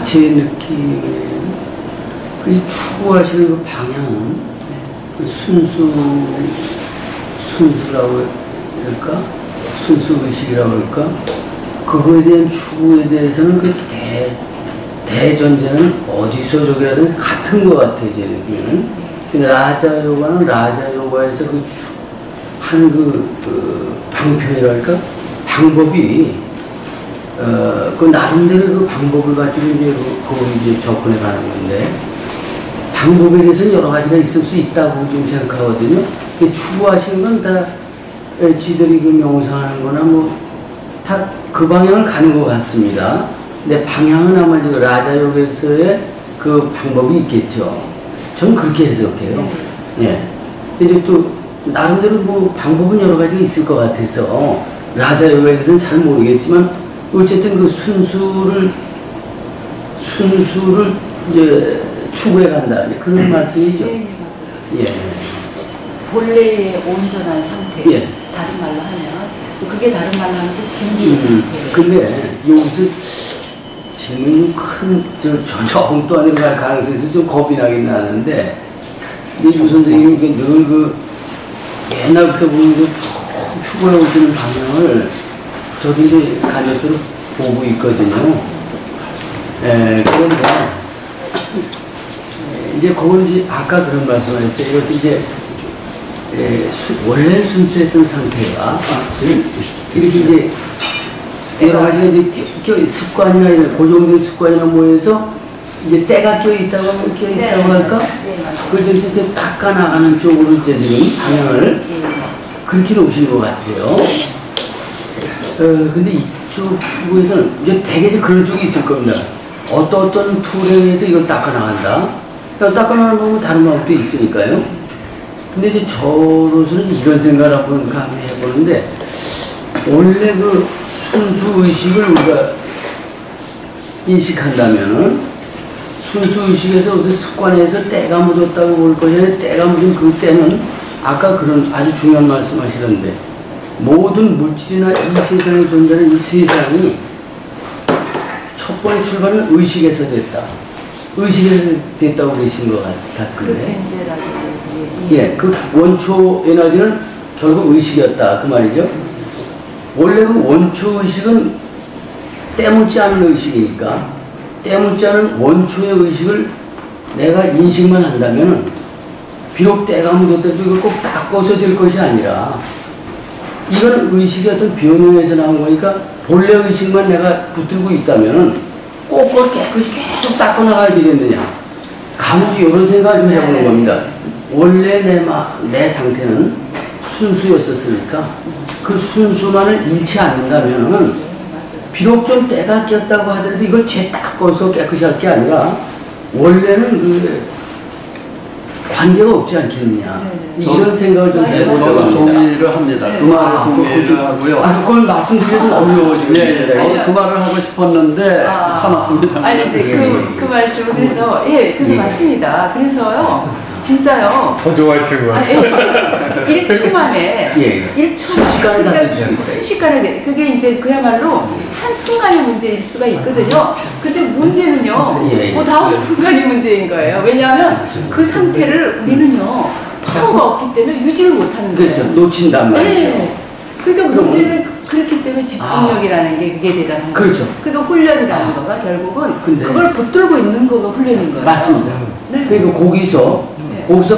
제 느낌에 그 추구하시는 그 방향은 그 순수라고 할까? 순수의식이라고 할까? 그거에 대한 추구에 대해서는 그 대전제는 어디서 저기라든 같은 것 같아요, 제 느낌은. 라자 요가는 라자 요가에서 하는 그 방편이랄까? 방법이, 그 나름대로 그 방법을 가지고 이제 접근해 가는 건데, 방법에 대해서는 여러 가지가 있을 수 있다고 좀 생각하거든요. 추구하시는 건 다 지들이 그 명상하는 거나 다 그 방향을 가는 것 같습니다. 근데 방향은 아마 저 라자욕에서의 그 방법이 있겠죠. 저는 그렇게 해석해요. 예. 근데 또, 나름대로 방법은 여러 가지가 있을 것 같아서, 라자욕에 대해서는 잘 모르겠지만, 어쨌든 그 순수를 이제 추구해 간다. 그런 말씀이죠. 네, 예. 본래의 온전한 상태. 예. 다른 말로 하면. 그게 다른 말로 하면 또 진리. 근데 여기서 지금 전혀 엉뚱한 갈 가능성이 있어서 좀 겁이 나긴 나는데, 근데 유 선생님이 늘 옛날부터 보는 쭉 추구해 오시는 방향을 저도 이제 간접적으로 보고 있거든요. 그런데, 이제 그건 이제 아까 그런 말씀을 했어요. 이것도 이제 원래 순수했던 상태가 이렇게 이제 여러 가지가 이제 습관이나 이런 고정된 습관이나 뭐해서 이제 때가 껴있다고 하면 껴있다고 할까? 그걸 이제 닦아나가는 쪽으로 이제 지금 방향을 그렇게 놓으신 것 같아요. 근데 이쪽 추구에서는 이제 되게 그런 쪽이 있을 겁니다. 어떤 툴에 의해서 이걸 닦아나간다. 닦아나가는 방법은 다른 방법도 있으니까요. 근데 이제 저로서는 이런 생각을 한번 해보는데, 원래 그 순수의식을 우리가 인식한다면은, 순수의식에서 무슨 습관에서 때가 묻었다고 볼 것이냐, 때가 묻은 그 때는, 아까 그런 아주 중요한 말씀 하시던데, 모든 물질이나 이 세상에 존재하는 이 세상이 첫 번째 출발은 의식에서 됐다. 의식에서 됐다고 그러신 것 같은데. 예, 그 원초 에너지는 결국 의식이었다. 그 말이죠. 원래 그 원초 의식은 때묻지 않은 의식이니까, 때묻지 않은 원초의 의식을 내가 인식만 한다면, 비록 때가 묻었다도 이걸 꼭 닦아서 될 것이 아니라, 이건 의식의 어떤 변형에서 나온 거니까, 본래 의식만 내가 붙들고 있다면, 꼭 그걸 깨끗이 계속 닦아나가야 되겠느냐. 가무지 이런 생각을 좀 해보는 겁니다. 원래 내 상태는 순수였었으니까 그 순수만을 잃지 않는다면 비록 좀 때가 꼈다고 하더라도 이걸 닦아서 깨끗이 할 게 아니라 원래는 그 관계가 없지 않겠느냐. 이런 생각을 좀 해보려고 합니다. 동의를 합니다. 그 말을 동의를 하고요. 그걸 말씀드리면 어려워지겠습니다. 그 말을 하고 싶었는데 참았습니다. 아니 이제 그 말씀을 그래서 그게 맞습니다. 그래서요. 진짜요. 더 좋아하시는 것 같아요. 1초 만에, 1초 순식간에 다 될 수 있어요. 순식간에, 그게 이제 그야말로 한순간의 문제일 수가 있거든요. 근데 문제는요, 다음 순간이 문제인 거예요. 왜냐하면 그 상태를 우리는요, 파워가 없기 때문에 유지를 못하는 거예요. 그렇죠. 놓친단 말이죠. 네. 그러니까 문제는 그렇기 때문에 집중력이라는 게 그게 대단한 거죠. 그렇죠. 그러니까 훈련이라는 거가 결국은 그걸 붙들고 있는 거가 훈련인 거예요. 맞습니다. 네. 그러니까 거기서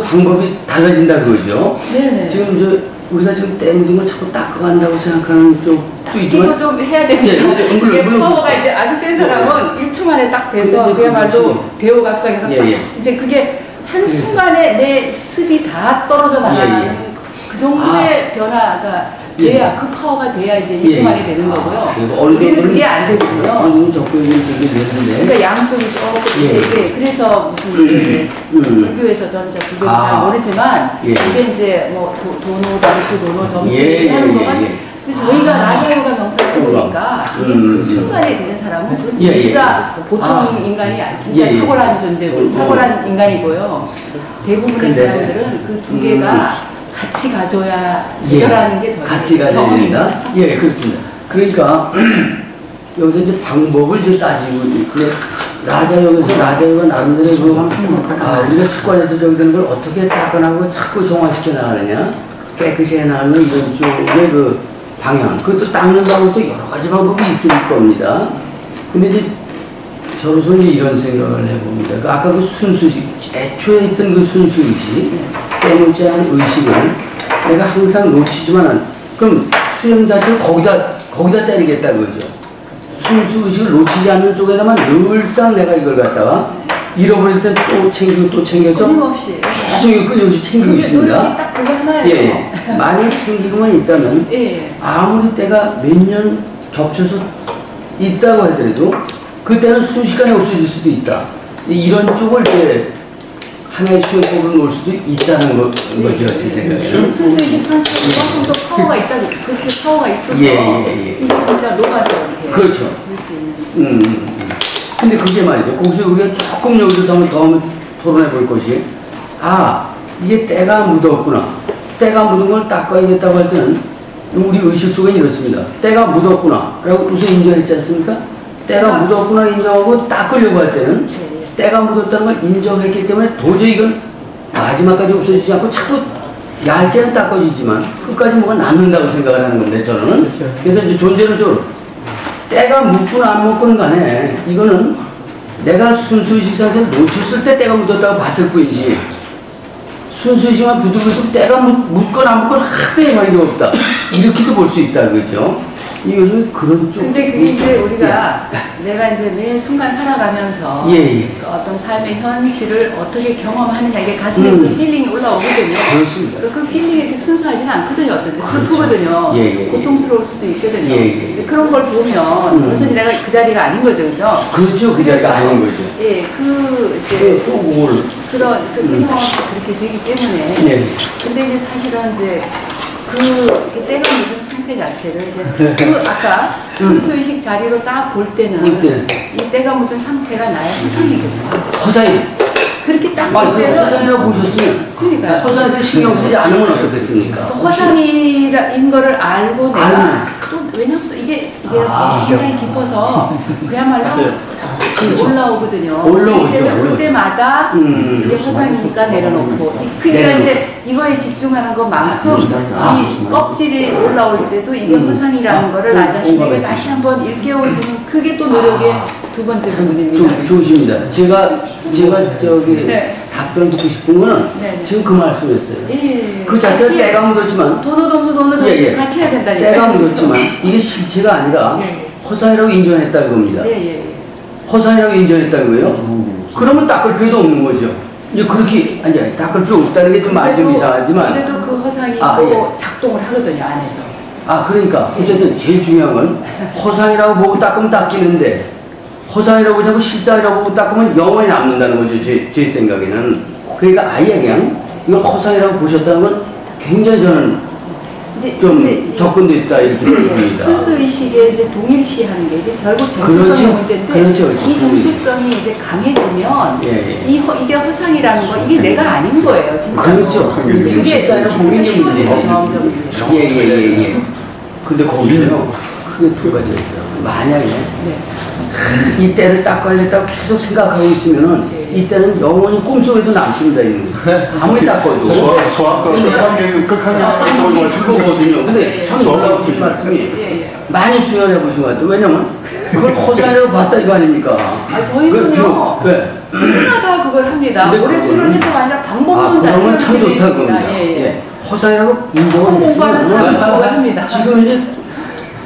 방법이 달라진다 그러죠. 네네. 지금 우리가 지금 때묻은 걸 자꾸 닦아간다고 생각하는 쪽도 있지만 이거 좀 해야 됩니다. 물론 파워가 이제 아주 센 사람은 1초 만에 딱 돼서 그야말로 대호각성에서 이제 그게 한순간에 내 습이 다 떨어져 나가는 그 정도의 변화가 돼야 그 파워가 돼야 이제 1초 만에 되는 거고요. 우리는 그게 안 되거든요. 어느 접근이 되게 되는데. 그러니까 양쪽이 조금 이게 그래서 무슨 불교에서 저는 불교는 잘 모르지만 이게 이제 뭐 도노 dam수 도노 점수 하는 거가 근데 저희가 라자요가 명상을 보니까 그 순간에 되는 사람은 진짜 보통 인간이 진짜 탁월한 존재고 탁월한 인간이고요. 대부분의 사람들은 그 두 개가 같이 가져야 해결하는 게 저희 같이 가져야 된다. 그렇습니다. 그러니까 여기서 이제 방법을 이제 따지고 네, 라자역에서 라자역가 나름대로 우리가 습관에서 저기 되는 걸 어떻게 닦아나고 자꾸 정화시켜 나가느냐, 깨끗이 해나가는 이런 쪽의 그 방향, 그것도 닦는 방법도 여러 가지 방법이 있을 겁니다. 근데 이제 저로서는 이런 생각을 해봅니다. 아까 그 순수식, 애초에 있던 그 순수의식, 빼놓지 않은 의식을 내가 항상 놓치지만, 그럼 수행 자체를 거기다 때리겠다 그거죠. 순수의식을 놓치지 않는 쪽에다만 늘상 내가 이걸 갖다가 잃어버릴 땐 또 챙기고 또 챙겨서 끊임없이 계속 이거 끊임없이 챙기고 있습니다. 딱 그게 하나예요. 예, 만약 챙기고만 있다면 아무리 때가 몇 년 겹쳐서 있다고 하더라도 그때는 순식간에 없어질 수도 있다. 이런 쪽을 이제 하나의 수행법으로 놓을 수도 있다는 거죠, 제 생각에는. 순수의식 상태에 조금 더 파워가 있다, 그렇게 파워가 있어서 이게 진짜 녹아서 이렇게 그렇죠. 볼 수 있는. 근데 그게 말이죠. 거기서 우리가 조금 여기서 더 토론해 볼 것이, 이게 때가 묻었구나. 때가 묻은 걸 닦아야겠다고 할 때는 우리 의식 속에 이렇습니다. 때가 묻었구나 라고 우선 인정했지 않습니까? 때가 묻었구나 인정하고 닦으려고 할 때는 때가 묻었다는 걸 인정했기 때문에 도저히 이건 마지막까지 없어지지 않고 자꾸 얇게는 닦아지지만 끝까지 뭐가 남는다고 생각을 하는 건데 저는. 그래서 이제 존재론적으로 때가 묻거나 안 묻거나 간에 이거는 내가 순수의식 상태를 놓쳤을 때 때가 묻었다고 봤을 뿐이지, 순수의식만 부들부들 때가 묻거나 안 묻거나 하나의 말이 없다 이렇게도 볼 수 있다 그죠. 이 요즘 그런 쪽. 근데 그게 이제 우리가 내가 이제 매 순간 살아가면서 어떤 삶의 현실을 어떻게 경험하느냐, 이게 가슴에서 필링이 올라오거든요. 그렇습니다. 그 필링이 이렇게 순수하지는 않거든요. 어떤 때 슬프거든요. 고통스러울 수도 있거든요. 그런 걸 보면 무슨 내가 그 자리가 아닌 거죠, 그죠? 그렇죠, 그 자리가 아닌 거죠. 예, 그런 경험이 그렇게 되기 때문에. 근데 이제 사실은 이제 때가 묻은 상태 자체를 이제 아까 순수의식 자리로 딱 볼 때는 이 때가 묻은 상태가 나의 허상이거든요. 허상이. 그렇게 딱 볼 때는 허상이라고 보셨으면 그러니까 허상에 신경 쓰지 않으면 어떻겠습니까? 허상인 거를 알고 내가 또 왜냐면 또 이게 굉장히 깊어서 그야말로 올라오거든요. 올 때마다 이제 허상이니까 내려놓고, 그러니까 이제 이거에 집중하는 것만큼 이 껍질이 올라올 때도 이게 허상이라는 거를 나 자신에게 다시 한번 일깨워주는 그게 또 노력의 두 번째 부분입니다. 좋으십니다. 제가 저기 답변을 듣고 싶은 거는 지금 그 말씀이었어요. 그 자체가 때가 묻었지만 도노동수 같이 해야 된다니까. 때가 묻었지만 이게 실체가 아니라 허상이라고 인정했다는 겁니다. 허상이라고 인정했다는 거예요. 그러면 닦을 필요도 없는 거죠. 이제 그렇게 닦을 필요 없다는 게 좀 말이 좀 이상하지만 그래도 그 허상이 또 작동을 하거든요, 안에서. 그러니까 어쨌든 제일 중요한 건 허상이라고 보고 닦으면 닦이는데 허상이라고 하고 실상이라고 보고 닦으면 영원히 남는다는 거죠, 제 생각에는. 그러니까 아예 그냥 이걸 허상이라고 보셨다는 건 굉장히 저는 좀 접근도 있다 이렇게 봅니다. 순수의식에 이제 동일시하는 게 이제 결국 정체성의 문제인데, 이 정체성이 이제 강해지면 이게 허상이라는 거, 이게 내가 아닌 거예요, 진짜. 그렇죠. 지금 실상이라고 보는 게 문제죠. 점점. 근데 거기서요 크게 두 가지가 있더라고요. 만약에 이 때를 닦아야겠다고 계속 생각하고 있으면은 이때는 영원히 꿈속에도 남습니다. 아무리 닦아도. 소아과 극한의 거거든요. 근데 참 놀라우신 말씀이 많이 수혈해 보신 것 같아요. 왜냐면 그걸 허상이라고 봤다 이거 아닙니까? 저희는요 누구나 그걸 합니다. 오래 수련해서가 아니라 방법론 자체를 참 좋다는 겁니다. 허상이라고 인정을 했으면 지금 이제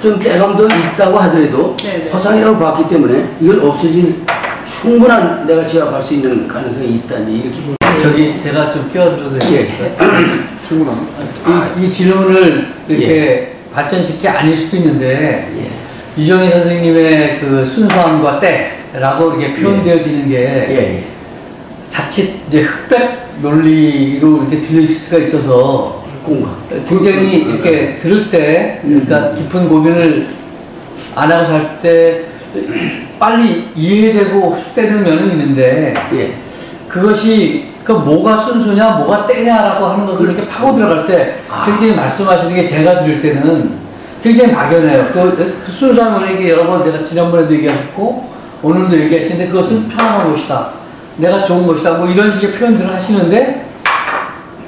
좀 때감도 있다고 하더라도 허상이라고 봤기 때문에 이걸 없어질 충분한 내가 제압할 수 있는 가능성이 있다니 이렇게 제가 좀 끼어들어도 될까요? 충분한. 이 질문을 이렇게 발전시킬 게 아닐 수도 있는데 이정희 선생님의 그 순수함과 때라고 이렇게 표현되어지는 게 자칫 이제 흑백 논리로 이렇게 들릴 수가 있어서 굉장히 이렇게 들을 때, 그러니까 깊은 고민을 안 하고 살 때 빨리 이해되고 흡되는 면은 있는데, 그것이 뭐가 순수냐, 뭐가 때냐라고 하는 것을 이렇게 파고 들어갈 때 굉장히 말씀하시는 게 제가 들을 때는 굉장히 막연해요. 그 순수한 분에게 여러 번 제가 지난번에도 얘기하셨고, 오늘도 얘기하시는데 그것은 편안한 것이다. 내가 좋은 것이다. 뭐 이런 식의 표현들을 하시는데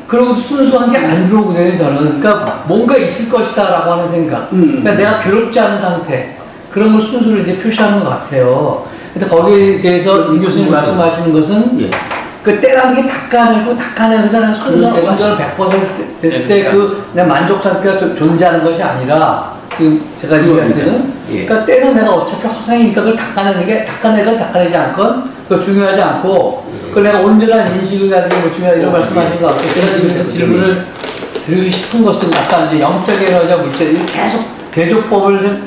그러고도 순수한 게 안 들어오거든요, 저는. 그러니까 뭔가 있을 것이다 라고 하는 생각. 그러니까 내가 괴롭지 않은 상태. 그런 걸 순수를 이제 표시하는 것 같아요. 근데 거기에 대해서 임 교수님 말씀하시는 것은 그 때라는 게 닦아내면서 나는 순수한 온전을 100% 됐을 때 그 내 만족 상태가 또 존재하는 것이 아니라 지금 제가 얘기할 때는 그러니까 때는 내가 어차피 허상이니까 그걸 닦아내는 게 닦아내지 않건 그거 중요하지 않고 그걸 내가 온전한 인식을 가지고 뭐 중요하다 이런 말씀하신 것 같고 제가 지금에서 질문을 드리고 싶은 것은 아까 이제 영적 에너지와 물질 이 계속 대조법을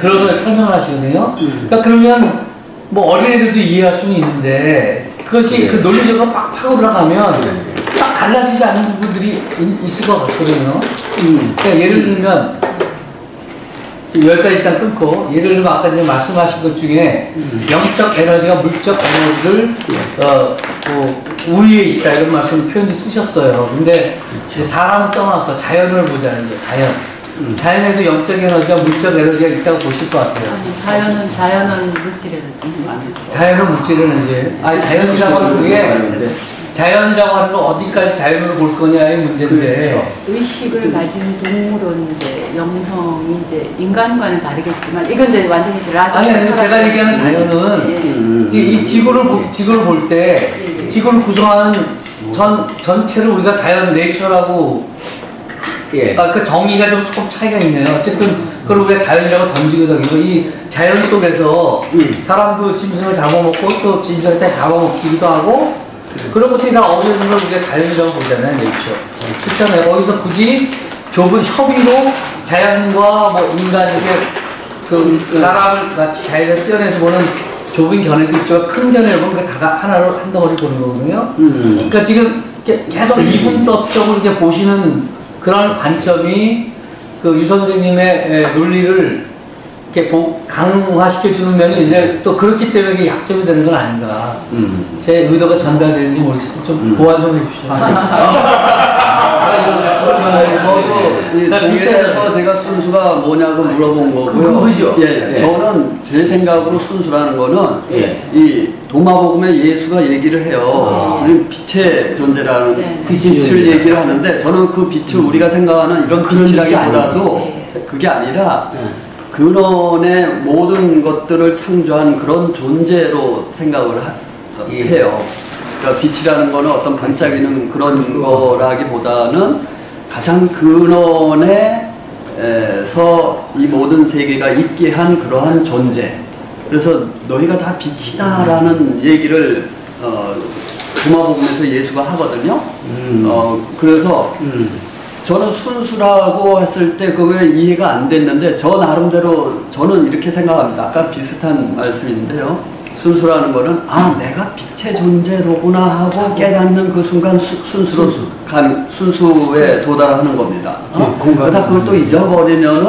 들어서 설명을 하시거든요. 그러니까 그러면 뭐 어린애들도 이해할 수는 있는데 그것이 그 논리적으로 빡 파고 들어가면 딱 갈라지지 않는 부분들이 있을 것 같거든요. 그러니까 예를 들면 여기까지 일단 끊고 예를 들면 아까 전에 말씀하신 것 중에 영적 에너지가 물적 에너지를 우위에 있다 이런 말씀 표현이 쓰셨어요. 근데 이제 사람을 떠나서 자연을 보자는 거예요. 자연에도 영적 에너지와 물적 에너지가 있다고 보실 것 같아요. 아니, 자연은 물질 에너지. 자연은 물질 에너지. 아니 자연이라고 하는 게 자연이라고 하는 건 어디까지 자연으로 볼 거냐의 문제인데 의식을 가진 동물은 이제 영성이 이제 인간과는 다르겠지만 이건 이제 완전히 아니 제가 얘기하는 자연은 이 지구를 볼 때 지구를 구성하는 전체를 우리가 자연 네이처라고 그 정의가 좀 조금 차이가 있네요. 어쨌든 그걸 우리가 자연이라고 던지거든요. 이 자연 속에서 사람도 짐승을 잡아먹고 또 짐승을 다 잡아먹기도 하고 그런 것들이 다 어울리는 걸 우리가 자연이라고 보잖아요, 네이처. 그렇잖아요. 거기서 굳이 좁은 협의로 자연과 뭐 인간에게 그 사람을 같이 자연을 떼어내서 보는 좁은 견해도 있지만 큰 견해를 보면 다 하나로 한 덩어리 보는 거거든요. 그러니까 지금 계속 이분법적으로 이렇게 보시는 그런 관점이 그 유 선생님의 논리를 이렇게 강화시켜주는 면이 있는데 또 그렇기 때문에 이게 약점이 되는 건 아닌가. 제 의도가 전달되는지 모르겠어요. 좀 보완 좀 해주시죠. 저도 거기에서 제가 순수가 뭐냐고 물어본 거고요. 그거죠. 저는 제 생각으로 순수라는 거는 이 도마복음에 예수가 얘기를 해요. 빛의 존재라는 빛을 얘기를 하는데 저는 그 빛을 우리가 생각하는 이런 빛이라기보다도 그게 아니라 근원의 모든 것들을 창조한 그런 존재로 생각을 해요. 그러니까 빛이라는 거는 어떤 반짝이는 그런 거라기보다는 가장 근원에서 이 모든 세계가 있게 한 그러한 존재. 그래서 너희가 다 빛이다라는 얘기를 도마복음에서 예수가 하거든요. 그래서 저는 순수라고 했을 때 그게 이해가 안 됐는데 저 나름대로 저는 이렇게 생각합니다. 아까 비슷한 말씀인데요. 순수라는 거는 내가 빛의 존재로구나 하고 깨닫는 그 순간 순수에 도달하는 겁니다. 그러다 그걸 또 잊어버리면은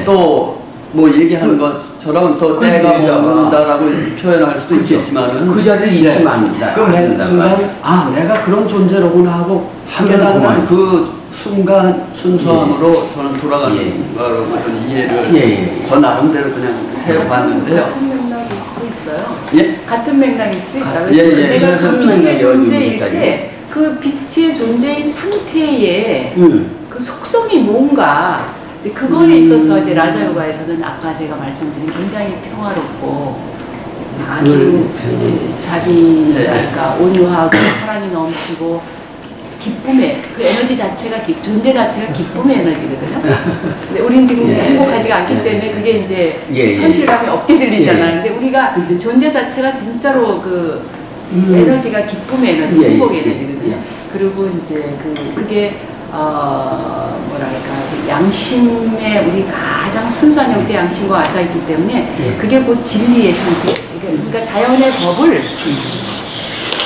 또 뭐 얘기하는 것처럼 또 내가 먹는다라고 표현할 수도 있겠지만은 그 자리를 잊지 맙니다. 그 순간 내가 그런 존재로구나 하고 깨닫는 그 순간 순수함으로 저는 돌아가는 거라고 이해를 저 나름대로 그냥 해봤는데요. 같은 맥락일 수 있어요. 예? 같은 맥락일 수 있다. 내가 그 빛의 존재일 때 그 빛의 존재인 상태에 그 속성이 뭔가 이제 그거에 있어서 이제 라자 요가에서는 아까 제가 말씀드린 굉장히 평화롭고 아주 자비랄까 온유하고 사랑이 넘치고 기쁨의 그 에너지 자체가 존재 자체가 기쁨의 에너지거든요. 근데 우리는 지금 행복하지가 않기 때문에 그게 이제 현실감이 없게 들리잖아요. 근데 우리가 존재 자체가 진짜로 그 에너지가 기쁨의 에너지, 행복의 에너지거든요. 그리고 이제 그게 뭐랄까 양심의 우리 가장 순수한 형태의 양심과 와닿아 있기 때문에 그게 곧 진리의 상태. 그러니까 자연의 법을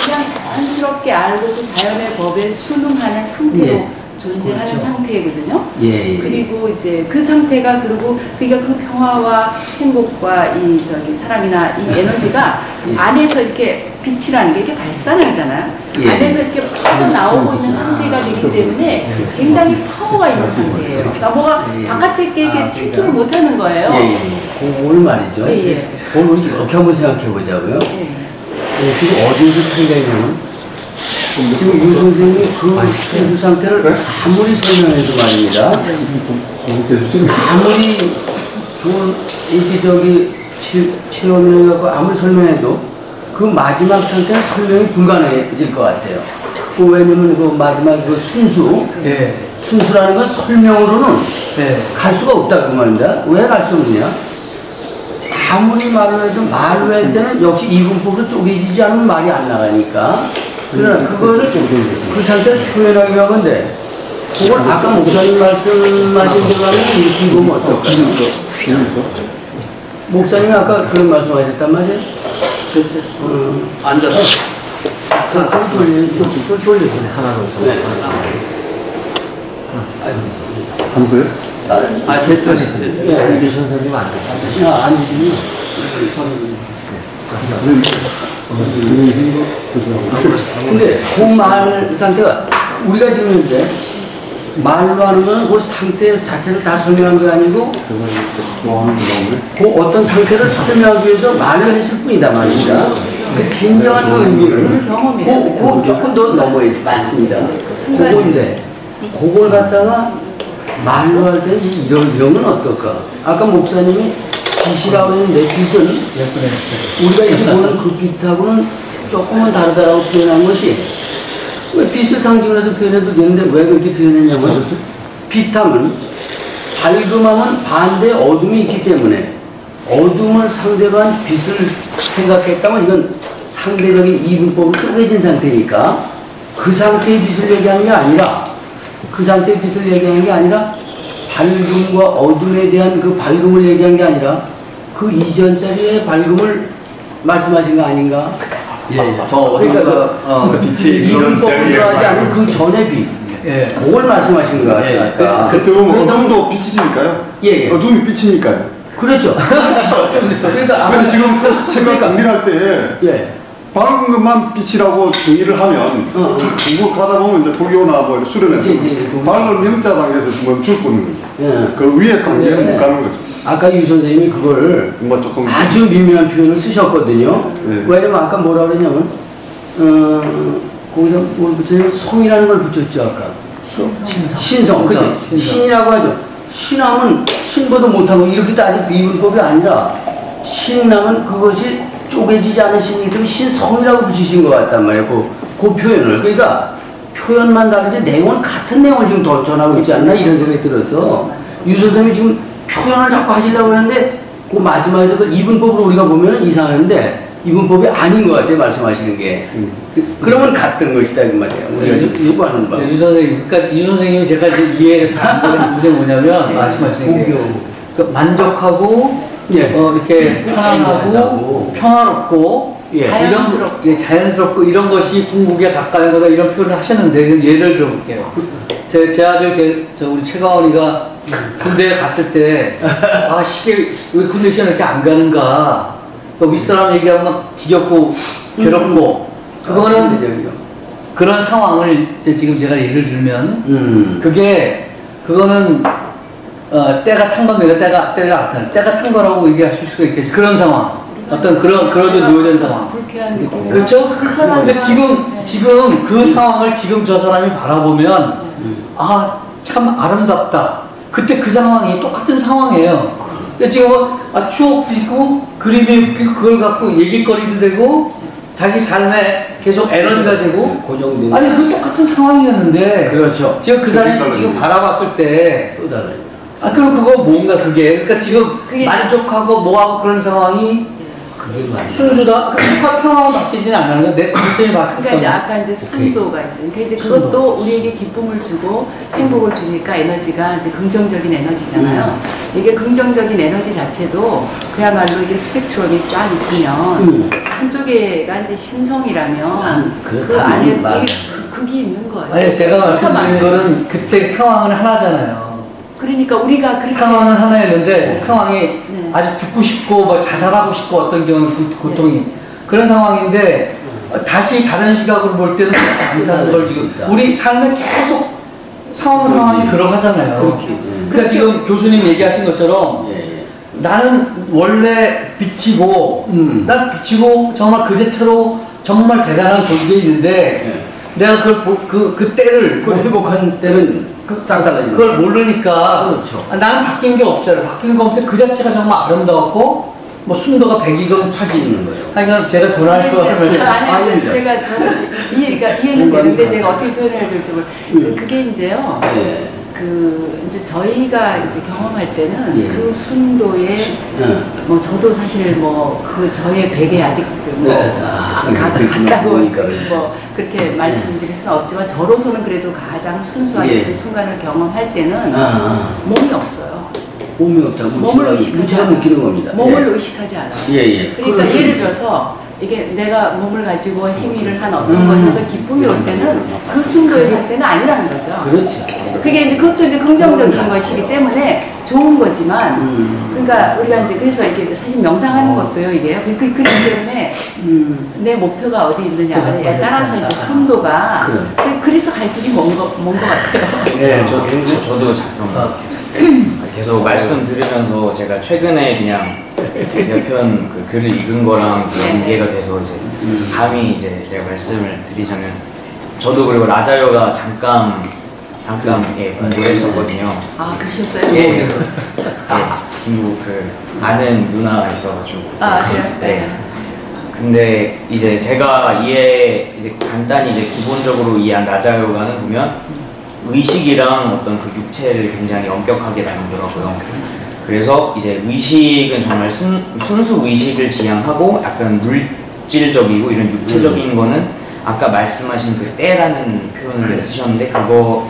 그냥 자연스럽게 알고 그 자연의 법에 순응하는 상태로 존재하는 그렇죠. 상태거든요. 예. 그리고 이제 그 상태가 그리고 그러니까 그 평화와 행복과 이 저기 사랑이나 이 에너지가 예. 안에서 이렇게 빛이라는 게 이렇게 발산하잖아요. 예. 안에서 이렇게 퍼져 나오고 있는 상태가 되기 때문에 굉장히 파워가 있는 상태예요. 그러니까 뭐가 예. 바깥에 게 그러니까. 침투를 못 하는 거예요. 예. 그걸 말이죠. 예, 예. 그걸 우리 이렇게 한번 생각해 보자고요. 예. 지금 어디에서 차이가 있냐면 지금 유 선생님이 그 순수 상태를 아무리 설명해도 말입니다. 아무리 좋은 이렇게 저기 치료를 해갖고 아무리 설명해도 그 마지막 상태는 설명이 불가능해질 것 같아요. 왜냐면 그 마지막 그 순수, 네. 순수라는 건 설명으로는 네. 갈 수가 없다 그 말입니다. 왜 갈 수 없느냐? 아무리 말을 해도 말을 할 때는 역시 이분법으로 쪼개지지 않으면 말이 안 나가니까. 그러나 그거를 그 상태를 표현하기 위한 건데, 그걸 아까 목사님 말씀하신 대로 하면 이렇게 보면 어떨까요? 목사님이 아까 그런 말씀하셨단 말이에요? 글쎄. 앉아서. 좀 돌려주세요. 하나로. 네. 한도요? 다른. 됐어요. 네. 유 선생님 안 됐어요. 안 되지. 근데 그 말 상태가 우리가 지금 현재 말로 하는 건 그 상태 자체를 다 설명한 게 아니고 그 어떤 상태를 설명하기 위해서 말을 했을 뿐이다 말입니다. 그 진정한 그 의미를 그 조금 더 넘어야 맞습니다. 그건데 그걸 갖다가 말로 할 때 이런 건 어떨까? 아까 목사님이 빛이라고 했는데 빛은 우리가 이렇게 보는 그 빛하고는 조금은 다르다라고 표현한 것이 왜 빛을 상징으로 해서 표현해도 되는데 왜 그렇게 표현했냐면 빛하면 밝음하면 반대의 어둠이 있기 때문에 어둠을 상대로 한 빛을 생각했다면 이건 상대적인 이분법으로 쪼개진 상태니까 그 상태의 빛을 얘기하는 게 아니라 그 상태의 빛을 얘기하는 게 아니라 밝음과 어둠에 대한 그 밝음을 얘기한 게 아니라 그 이전 자리의 밝음을 말씀하신 거 아닌가? 예. 저 그러니까 빛이 이분법으로 하지 않은 그 전의 빛. 예. 그걸 말씀하신 것 같아요. 그때 보면 어둠도 빛이니까요. 예. 어둠이 빛이니까요. 그렇죠. 그러니까 아마 지금 생각 정리할 때 예. 밝은 것만 빛이라고 정의를 하면 공부 가다 보면 이제 도교나 뭐 수련해서 밝은 명자당에서 멈출 거는 거죠. 예. 그 위에 단계는 못 가는 거죠. 아까 유 선생님이 그걸 뭐 조금 아주 미묘한 표현을 쓰셨거든요. 네. 왜냐면 아까 뭐라 그러냐면 거기다 뭘 붙였냐면 성이라는 걸 붙였죠 아까. 신성. 그죠? 신이라고 하죠. 신하면 신보도 못하고 이렇게 따질 비문법이 아니라 신하면 그것이 쪼개지지 않은 신이기 때문에 신성이라고 붙이신 것 같단 말이에요. 그 표현을. 그러니까 표현만 다르지 내용은 같은 내용을 지금 더 전하고 있지 않나 이런 생각이 들어서 유 선생님이 지금 표현을 자꾸 하시려고 하는데 그 마지막에서 그 이분법으로 우리가 보면 이상한데 이분법이 아닌 것 같아요 말씀하시는 게. 그러면 같은 것이다 그 말이에요. 우리가 요구하는 바. 유 선생님, 그러니까 유 선생님이 제가 이제 이해가 잘 안 되는 게 뭐냐면 말씀하시는 게 그러니까 만족하고 이렇게 편안하고 평화롭고 자연스럽고. 자연스럽고 이런 것이 궁극에 가까운 거다 이런 표현을 하셨는데 예를 들어볼게요. 제 아들 우리 최가원이가 군대에 갔을 때 시계 왜 군대 시험 이렇게 안 가는가 또 윗사람 얘기하면 막 지겹고 괴롭고 그거는 그런 상황을 지금 제가 예를 들면 그거는 때가 탄 겁니다. 때가 탄 거라고 얘기하실 수가 있겠죠. 그런 상황. 어떤 그런 노예된 상황. 불쾌한 그렇죠? 근데 지금 그 상황을 지금 저 사람이 바라보면 참 아름답다. 그때 그 상황이 똑같은 상황이에요. 근데 지금 추억도 있고 그림이 있고 그걸 갖고 얘기거리도 되고 자기 삶에 계속 에너지가 되고 고정된 아니 그 똑같은 상황이었는데 그렇죠. 지금 그 사람이 지금 바라봤을 때 또 다른. 그럼 그거 뭔가 그러니까 지금 만족하고 뭐하고 그런 상황이 순수다. 그러니까 상황은 바뀌지는 않는 건데 관점이 바뀌었다. 그러니까 이제 아까 이제 순도가 있어요. 그러니까 이제 그것도 우리에게 기쁨을 주고 행복을 주니까 에너지가 이제 긍정적인 에너지잖아요. 이게 긍정적인 에너지 자체도 그야말로 이게 스펙트럼이 쫙 있으면 한쪽에가 이제 신성이라면 그 안에 그게 있는 거예요. 아니 제가 말씀드린 거는 그때 상황은 하나잖아요. 그러니까 우리가 그렇게 상황은 하나였는데 상황이 아주 죽고 싶고 뭐 자살하고 싶고 어떤 경우는 고통이 그런 상황인데 다시 다른 시각으로 볼 때는 그렇지 않다는 걸 지금 우리 삶에 계속 상황이 그러고 하잖아요. 그러니까 지금 교수님 얘기하신 것처럼 나는 원래 빛이고 난 빛이고 정말 그제처로 정말 대단한 존재에 있는데 내가 그 때를 회복한 때는 싹 달라지는 그걸 모르니까 그렇죠. 나는 바뀐 게 없잖아요. 바뀐 거 없는데 그 자체가 정말 아름다웠고 뭐 순도가 100이건 80인 거예요. 하여간 제가 전화할 거 하면 아니 제가 이해는 되는데 제가 어떻게 표현해야 될지 그게 이제요. 이제 저희가 이제 경험할 때는 그 순도에 뭐 저도 사실 뭐 저의 백에 아직 갔다고 뭐 그렇게 말씀드릴 수는 없지만 저로서는 그래도 가장 순수한 그 순간을 경험할 때는 몸이 없어요. 몸이 없다. 몸을 의식하지 느끼는 겁니다. 몸을 의식하지 않아요. 그러니까 예를 들어서 이게 내가 몸을 가지고 행위를 한 어떤 것에서 기쁨이 올 때는 그 순도의 상태는 아니라는 거죠. 그렇죠. 그게 이제 그것도 이제 긍정적인 것이기 때문에 좋은 거지만, 그러니까 우리가 이제 그래서 이게 사실 명상하는 것도요, 이게요. 그렇기 때문에 내 목표가 어디 있느냐에 따라서 이제 순도가 그래서 갈 길이 먼 것 같아요. 네, 저도 잠깐 계속 말씀 들으면서 제가 최근에 그냥 몇 편 그 글을 읽은 거랑 연계가 돼서 이제 감히 이제 제가 말씀을 드리자면 저도 그리고 라자요가 잠깐 공부를 했었거든요. 아, 그러셨어요? 예. 중국 아는 누나가 있어가지고. 그래요? 네. 근데 이제 제가 이제 간단히 이제 기본적으로 이해한 라자요가는 보면 의식이랑 어떤 그 육체를 굉장히 엄격하게 나누더라고요. 그래서 이제 의식은 정말 순수 의식을 지향하고 약간 물질적이고 이런 육체적인 거는 아까 말씀하신 그 때라는 표현을 쓰셨는데 맞아요.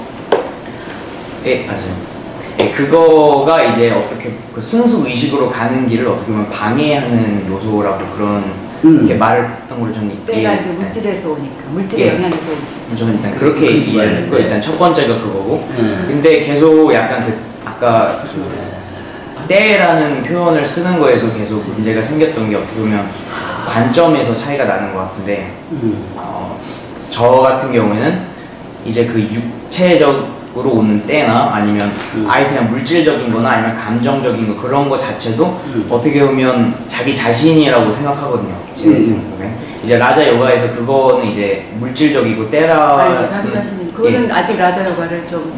그거가 이제 어떻게 그 순수 의식으로 가는 길을 어떻게 보면 방해하는 요소라고 그런 이렇게 말을 했던 걸로 저는 때가 이제 물질에서 오니까 물질의 영향에서 오니까 저는 일단 그렇게 이해했고 일단 첫 번째가 그거고 근데 계속 약간 아까 때라는 표현을 쓰는 거에서 계속 문제가 생겼던 게 어떻게 보면 관점에서 차이가 나는 것 같은데 저 같은 경우에는 이제 그 육체적으로 오는 때나 아니면 아예 그냥 물질적인 거나 아니면 감정적인 거 그런 거 자체도 어떻게 보면 자기 자신이라고 생각하거든요. 제 생각에 이제 라자 요가에서 그거는 이제 물질적이고 때라 자기 자신 그거는 아직 라자 요가를 조금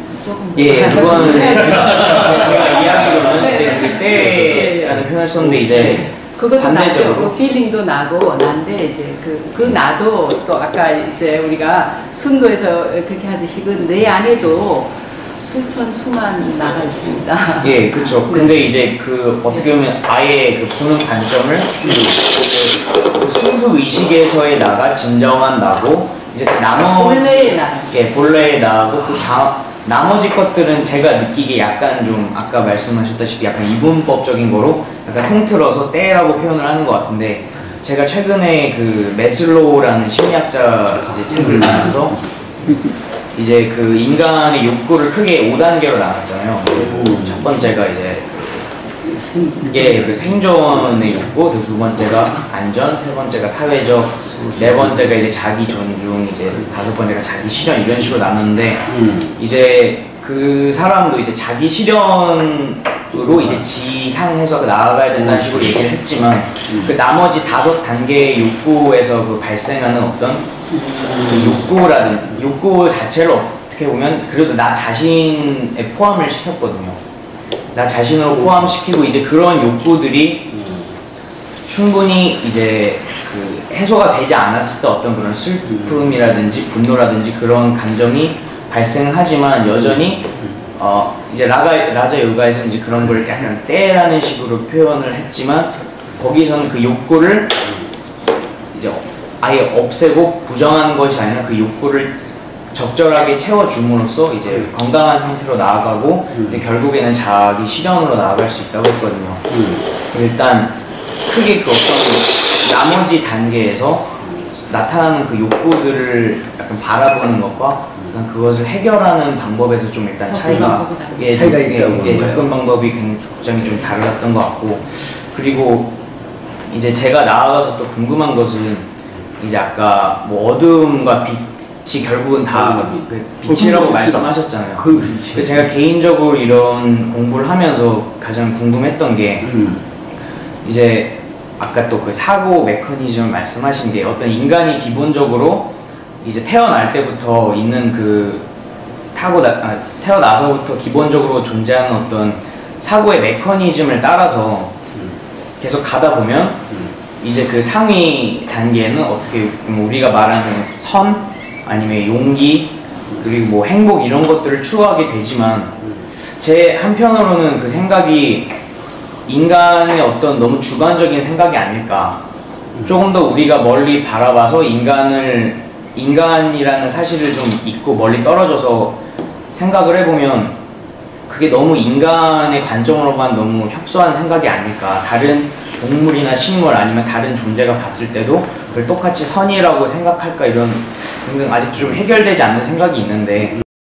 그거는 제가 이야기로는 이제 그 때라는 표현을 썼는데 이제 그것도 반대적으로 나죠. 필링도 나고 난데 이제 그 나도 또 아까 이제 우리가 순도에서 그렇게 하듯이 내 안에도 수천 수만 나가 있습니다. 예, 그렇죠. 근데 이제 그 어떻게 보면 아예 그 보는 관점을 그 순수 의식에서의 나가 진정한 나고 이제 그 본래의 나고 그 나머지 것들은 제가 느끼기에 약간 좀 아까 말씀하셨다시피 약간 이분법적인 거로 약간 통틀어서 때라고 표현을 하는 것 같은데 제가 최근에 그 메슬로우라는 심리학자 이제 책을 보면서 이제 그 인간의 욕구를 크게 5단계로 나눴잖아요. 첫 번째가 이제 이게 그 생존의 욕구, 두 번째가 안전, 세 번째가 사회적, 네 번째가 이제 자기 존중, 이제 다섯 번째가 자기 실현 이런 식으로 나눴는데 이제 그 사람도 이제 자기 실현으로 이제 지향해서 나아가야 된다는 식으로 얘기를 했지만 그 나머지 5단계의 욕구에서 그 발생하는 어떤 그 욕구 자체를 어떻게 보면 그래도 나 자신에 포함을 시켰거든요. 나 자신으로 포함시키고 이제 그런 욕구들이 충분히 이제 그 해소가 되지 않았을 때 어떤 그런 슬픔이라든지 분노라든지 그런 감정이 발생하지만 여전히 이제 라자 요가에서 이제 그런 걸 약간 때라는 식으로 표현을 했지만 거기서는 그 욕구를 이제 아예 없애고 부정하는 것이 아니라 그 욕구를 적절하게 채워줌으로써 이제 건강한 상태로 나아가고 이제 결국에는 자기 실현으로 나아갈 수 있다고 했거든요. 일단 크게 그 어떤 나머지 단계에서 나타나는 그 욕구들을 약간 바라보는 것과 약간 그것을 해결하는 방법에서 좀 일단 차이가 있다고 접근 방법이 굉장히 좀 달랐던 것 같고, 그리고 이제 제가 나아가서 또 궁금한 것은 이제 아까 뭐 어둠과 빛이 결국은 다 빛이라고 말씀하셨잖아요. 제가 개인적으로 이런 공부를 하면서 가장 궁금했던 게 이제 아까 또 그 사고 메커니즘을 말씀하신 게 어떤 인간이 기본적으로 이제 태어날 때부터 있는 그 태어나서부터 기본적으로 존재하는 어떤 사고의 메커니즘을 따라서 계속 가다 보면 이제 그 상위 단계는 어떻게 우리가 말하는 선 아니면 용기 그리고 뭐 행복 이런 것들을 추구하게 되지만, 제 한편으로는 그 생각이 인간의 어떤 너무 주관적인 생각이 아닐까, 조금 더 우리가 멀리 바라봐서 인간이라는 사실을 좀 잊고 멀리 떨어져서 생각을 해보면 그게 너무 인간의 관점으로만 너무 협소한 생각이 아닐까. 다른 동물이나 식물 아니면 다른 존재가 봤을 때도 그걸 똑같이 선이라고 생각할까, 이런 등등 아직 좀 해결되지 않는 생각이 있는데